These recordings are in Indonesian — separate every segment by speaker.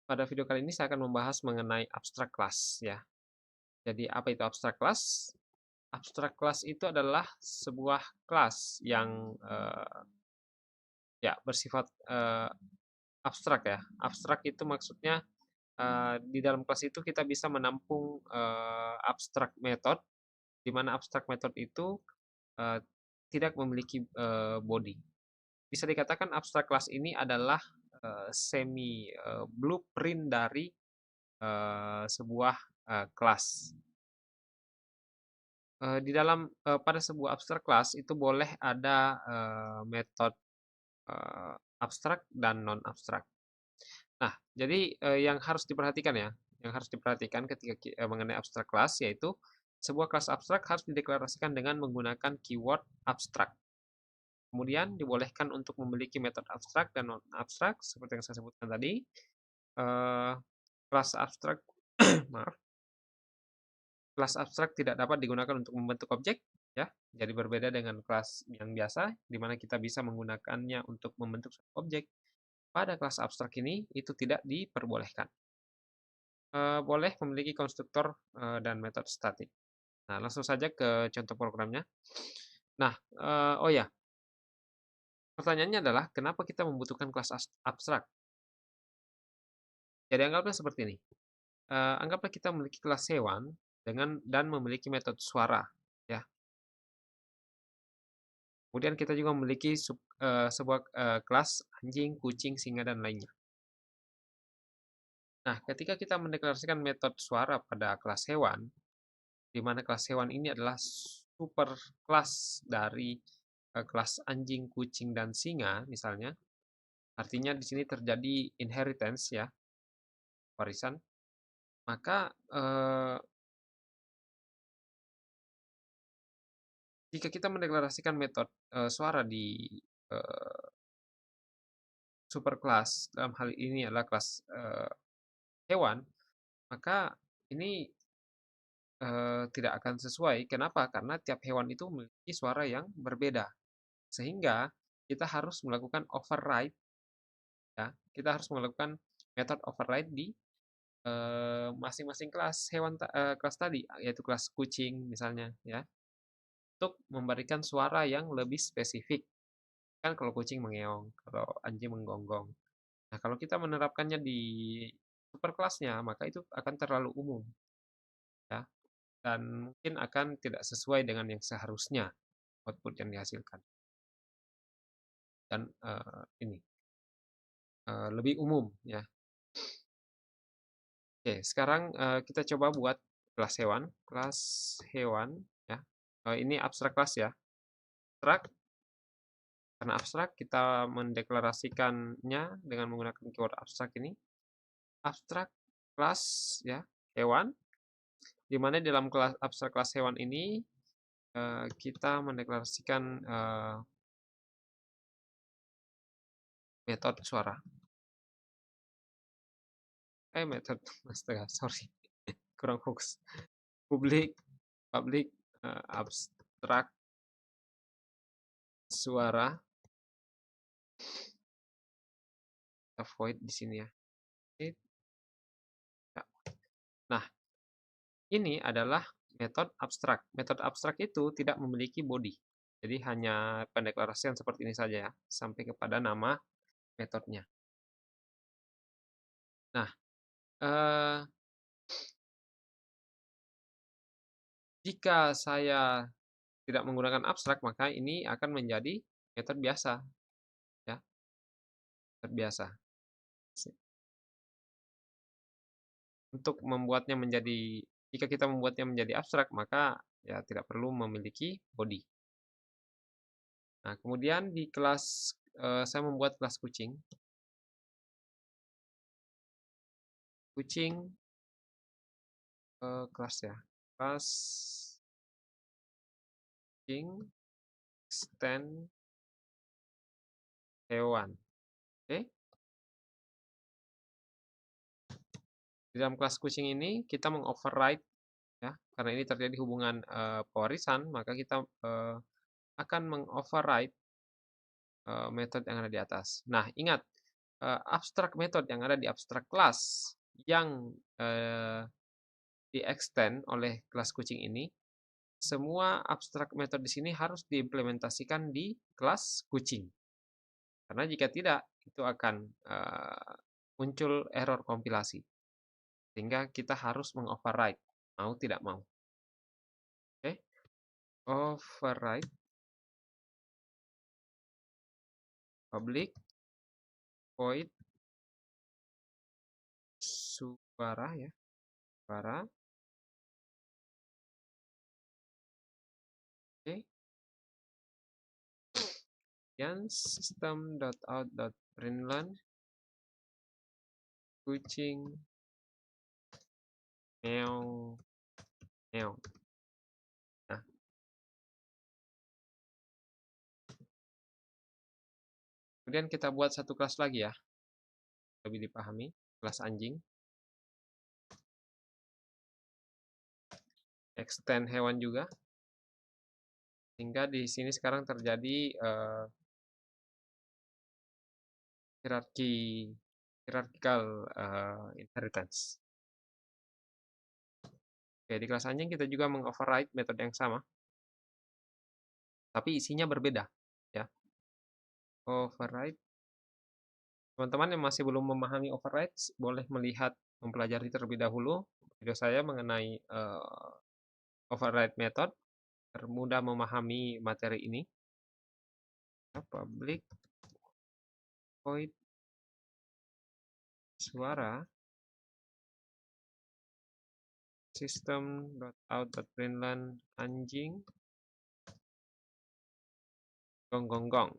Speaker 1: Pada video kali ini saya akan membahas mengenai abstrak class ya. Jadi apa itu abstrak class? Abstrak class itu adalah sebuah kelas yang ya bersifat abstrak ya. Abstrak itu maksudnya di dalam kelas itu kita bisa menampung abstrak method, di mana abstrak method itu eh, tidak memiliki body. Bisa dikatakan abstrak class ini adalah semi blueprint dari sebuah kelas. Di dalam pada sebuah abstrak class itu boleh ada metode abstrak dan non abstrak. Nah, jadi yang harus diperhatikan ya, yang harus diperhatikan ketika mengenai abstrak class yaitu sebuah kelas abstrak harus dideklarasikan dengan menggunakan keyword abstrak. Kemudian dibolehkan untuk memiliki metode abstrak dan non abstrak seperti yang saya sebutkan tadi. Eh, Kelas abstrak maaf, kelas abstrak tidak dapat digunakan untuk membentuk objek, ya. Jadi berbeda dengan kelas yang biasa, di mana kita bisa menggunakannya untuk membentuk objek. Pada kelas abstrak ini, itu tidak diperbolehkan. Boleh memiliki konstruktor dan metode statik. Nah, langsung saja ke contoh programnya. Nah, oh ya, pertanyaannya adalah kenapa kita membutuhkan kelas abstrak? Jadi anggaplah seperti ini. Anggaplah kita memiliki kelas hewan dan memiliki metode suara, ya. Kemudian kita juga memiliki sebuah kelas anjing, kucing, singa, dan lainnya. Nah, ketika kita mendeklarasikan metode suara pada kelas hewan, di mana kelas hewan ini adalah super kelas dari kelas anjing, kucing, dan singa, misalnya, artinya di sini terjadi inheritance ya, warisan. Maka jika kita mendeklarasikan metode suara di eh, super kelas, dalam hal ini adalah kelas hewan, maka ini tidak akan sesuai. Kenapa? Karena tiap hewan itu memiliki suara yang berbeda. Sehingga kita harus melakukan override, ya. Kita harus melakukan metode override di masing-masing kelas hewan kelas tadi, yaitu kelas kucing misalnya, ya, untuk memberikan suara yang lebih spesifik. Kan kalau kucing mengeong, kalau anjing menggonggong. Nah, kalau kita menerapkannya di super kelasnya, maka itu akan terlalu umum, ya. Dan mungkin akan tidak sesuai dengan yang seharusnya output yang dihasilkan. Dan ini lebih umum ya. Oke, sekarang kita coba buat kelas hewan. Kelas hewan ya. Ini abstrak kelas ya. Abstrak. Karena abstrak kita mendeklarasikannya dengan menggunakan keyword abstrak ini. Abstrak kelas ya hewan. Di mana dalam kelas abstrak kelas hewan ini kita mendeklarasikan metode suara. Metode, astaga, sorry, kurang fokus. Public abstrak suara, void di sini ya. Nah, ini adalah metode abstrak. Metode abstrak itu tidak memiliki body. Jadi hanya pendeklarasian seperti ini saja ya, sampai kepada nama metodenya. Nah, jika saya tidak menggunakan abstrak, maka ini akan menjadi metode biasa, ya, metode biasa. Untuk membuatnya menjadi, jika kita membuatnya menjadi abstrak, maka ya tidak perlu memiliki body. Nah, kemudian di kelas, saya membuat kelas kucing. Kucing kelas ya. Kelas kucing extend hewan. Oke. Di dalam kelas kucing ini kita mengoverride ya, karena ini terjadi hubungan pewarisan, maka kita akan mengoverride metode yang ada di atas. Nah, ingat abstrak method yang ada di abstrak class yang di-extend oleh kelas kucing ini, semua abstrak method di sini harus diimplementasikan di kelas kucing. Karena jika tidak, itu akan muncul error kompilasi. Sehingga kita harus mengoverride, mau tidak mau. Oke, override public void suara ya, suara. Oke, dan system.out.println kucing meow meow. Nah, kemudian kita buat satu kelas lagi ya, lebih dipahami, kelas anjing. Extend hewan juga. Sehingga di sini sekarang terjadi hierarchical inheritance. Oke, di kelas anjing kita juga mengoverride metode yang sama, tapi isinya berbeda. Ya, override. Teman-teman yang masih belum memahami override, boleh melihat, mempelajari terlebih dahulu video saya mengenai override method, termudah memahami materi ini. Public void suara system.out.println anjing gong gong gong.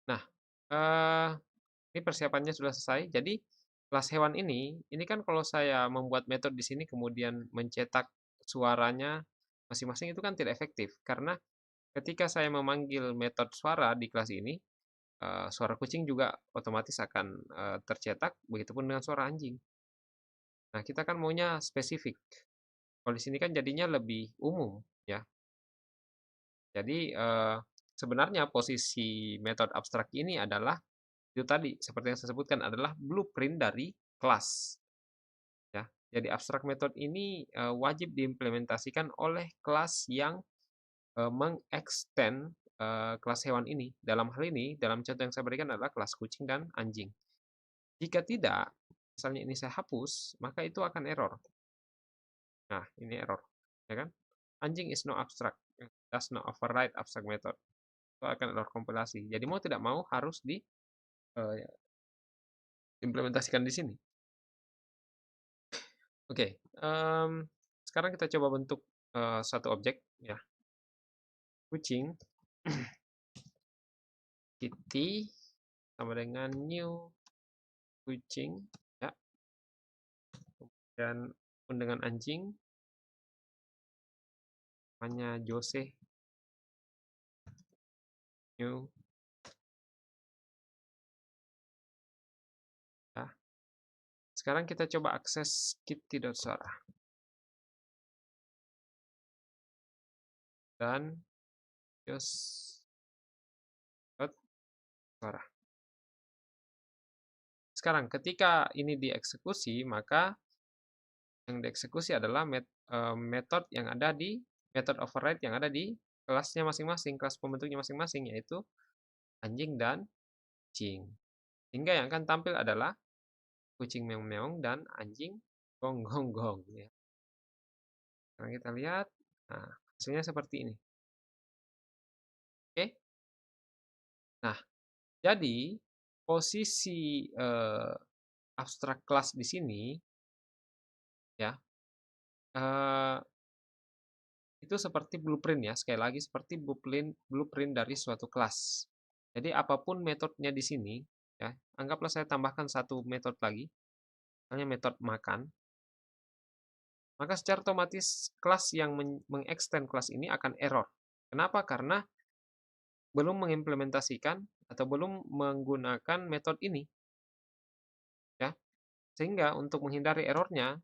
Speaker 1: Nah, ini persiapannya sudah selesai. Jadi kelas hewan ini kan kalau saya membuat metode di sini kemudian mencetak suaranya masing-masing itu kan tidak efektif karena ketika saya memanggil metode suara di kelas ini, suara kucing juga otomatis akan tercetak, begitupun dengan suara anjing. Nah, kita kan maunya spesifik. Kalau di sini kan jadinya lebih umum, ya. Jadi sebenarnya posisi metode abstrak ini adalah itu tadi seperti yang saya sebutkan adalah blueprint dari kelas. Ya, jadi abstrak method ini wajib diimplementasikan oleh kelas yang mengextend kelas hewan ini. Dalam hal ini, dalam contoh yang saya berikan adalah kelas kucing dan anjing. Jika tidak, misalnya ini saya hapus, maka itu akan error. Nah, ini error, ya kan? Anjing is no abstract, does not override abstract method. Itu akan error kompilasi. Jadi mau tidak mau harus diimplementasikan di sini. Oke, sekarang kita coba bentuk satu objek ya. Kucing kitty sama dengan new kucing ya. Dan dengan anjing namanya Jose new ya. Sekarang kita coba akses kitty.suara dan suara. Sekarang ketika ini dieksekusi, maka yang dieksekusi adalah metode yang ada di metode override yang ada di kelasnya masing-masing, kelas pembentuknya masing-masing, yaitu anjing dan kucing. Hingga yang akan tampil adalah kucing meong-meong dan anjing gong-gong-gong. Ya. Sekarang kita lihat, nah, hasilnya seperti ini. Oke. Nah, jadi posisi abstrak kelas di sini ya itu seperti blueprint ya, sekali lagi seperti blueprint dari suatu kelas. Jadi apapun metodenya di sini ya, anggaplah saya tambahkan satu metode lagi, misalnya metode makan, maka secara otomatis kelas yang mengextend kelas ini akan error. Kenapa? Karena belum mengimplementasikan atau belum menggunakan metode ini. Ya. Sehingga untuk menghindari errornya,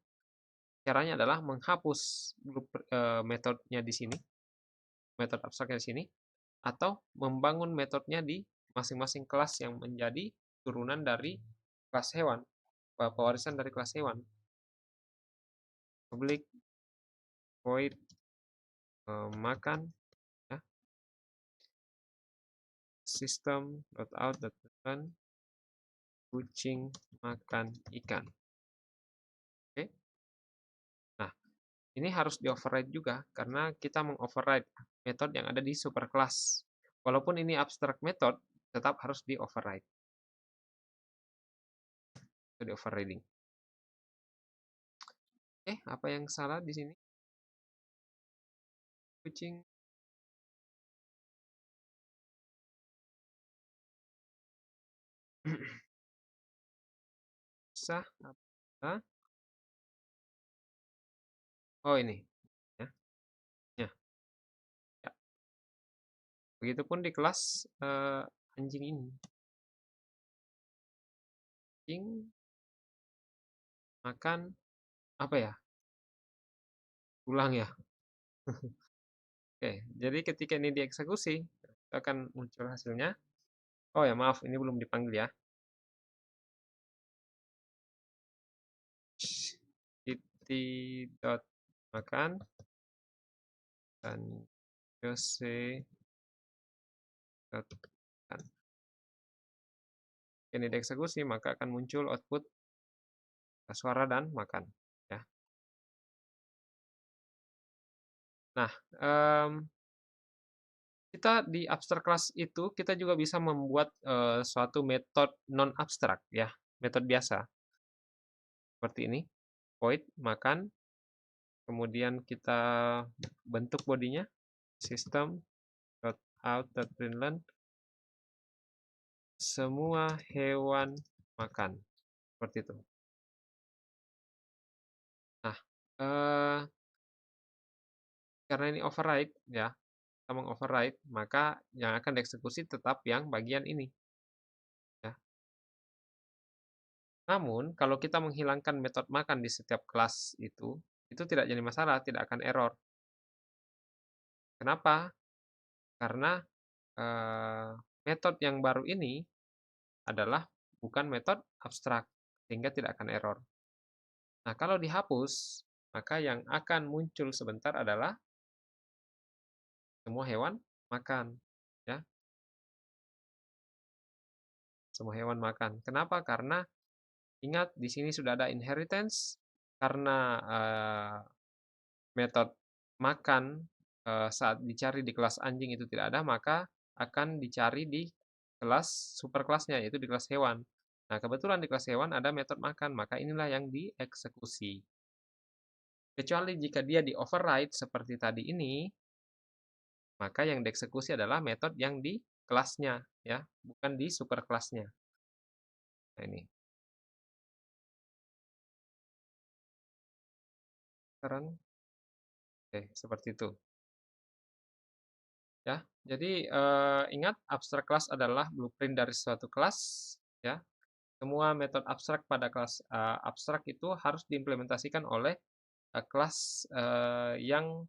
Speaker 1: Caranya adalah menghapus metodenya di sini, metode abstraknya di sini, atau membangun metodenya di masing-masing kelas yang menjadi turunan dari kelas hewan, pewarisan dari kelas hewan. Public void makan, ya, system.out.println kucing makan ikan. Oke. Nah, ini harus di-override juga karena kita meng-override metode yang ada di superclass. Walaupun ini abstract method, tetap harus di-override. Itu di-overriding. Apa yang salah di sini? Kucing bisa apa? Oh, ini. Ya. Ya. Ya. Begitupun di kelas anjing ini. Anjing makan apa ya? Tulang ya. Oke, jadi ketika ini dieksekusi, akan muncul hasilnya. Oh ya, maaf, ini belum dipanggil ya. Iti dot makan dan Jose dot makan. Ini dieksekusi, maka akan muncul output suara dan makan. Ya. Nah, kita di abstract class itu kita juga bisa membuat suatu metode non abstrak ya, metode biasa seperti ini, void makan, kemudian kita bentuk bodinya system.out.println semua hewan makan, seperti itu. Nah, karena ini override ya, kita mengoverride, maka yang akan dieksekusi tetap yang bagian ini ya. Namun, kalau kita menghilangkan metode makan di setiap kelas itu tidak jadi masalah, tidak akan error. Kenapa? Karena metode yang baru ini adalah bukan metode abstrak, sehingga tidak akan error. Nah, kalau dihapus, maka yang akan muncul sebentar adalah semua hewan makan. Ya, semua hewan makan. Kenapa? Karena ingat di sini sudah ada inheritance, karena metode makan saat dicari di kelas anjing itu tidak ada, maka akan dicari di kelas superkelasnya, yaitu di kelas hewan. Nah, kebetulan di kelas hewan ada metode makan, maka inilah yang dieksekusi. Kecuali jika dia di override seperti tadi ini, maka yang dieksekusi adalah metode yang di kelasnya, ya, bukan di superkelasnya. Nah, ini. Sekarang, oke, seperti itu. Ya, jadi ingat abstract class adalah blueprint dari suatu kelas, ya. Semua metode abstrak pada kelas abstrak itu harus diimplementasikan oleh kelas yang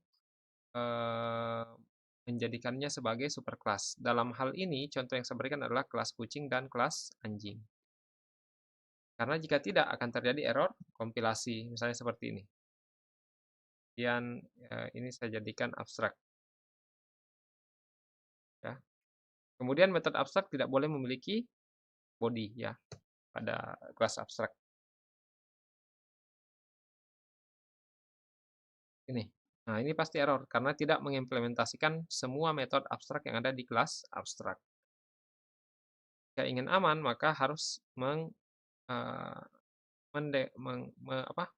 Speaker 1: menjadikannya sebagai superkelas. Dalam hal ini, contoh yang saya berikan adalah kelas kucing dan kelas anjing. Karena jika tidak akan terjadi error kompilasi, misalnya seperti ini. Kemudian ini saya jadikan abstrak. Ya. Kemudian metode abstrak tidak boleh memiliki body ya pada kelas abstrak. Ini. Nah, ini pasti error karena tidak mengimplementasikan semua metode abstrak yang ada di kelas abstrak. Jika ingin aman, maka harus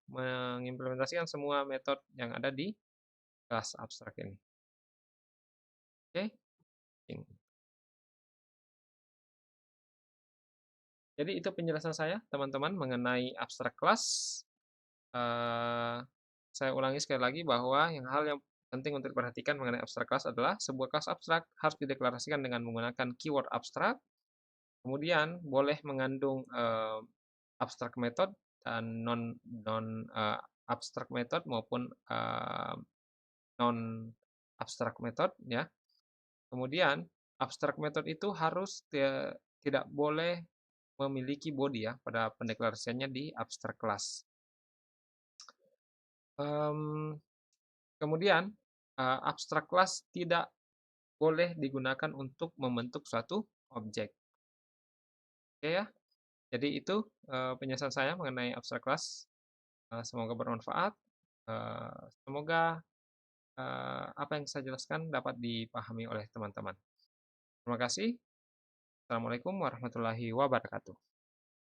Speaker 1: mengimplementasikan semua metode yang ada di kelas abstrak ini. Oke. Jadi itu penjelasan saya, teman-teman, mengenai abstrak kelas. Saya ulangi sekali lagi bahwa hal yang penting untuk diperhatikan mengenai abstrak kelas adalah sebuah kelas abstrak harus dideklarasikan dengan menggunakan keyword abstrak, kemudian boleh mengandung abstrak method dan non abstrak method maupun, non abstrak method ya. Kemudian abstrak method itu harus tidak boleh memiliki body ya pada pendeklarasiannya di abstrak class. Kemudian, abstrak class tidak boleh digunakan untuk membentuk suatu objek. Oke ya, jadi itu, penjelasan saya mengenai abstrak class, semoga bermanfaat, semoga, apa yang saya jelaskan dapat dipahami oleh teman-teman. Terima kasih. Assalamualaikum warahmatullahi wabarakatuh.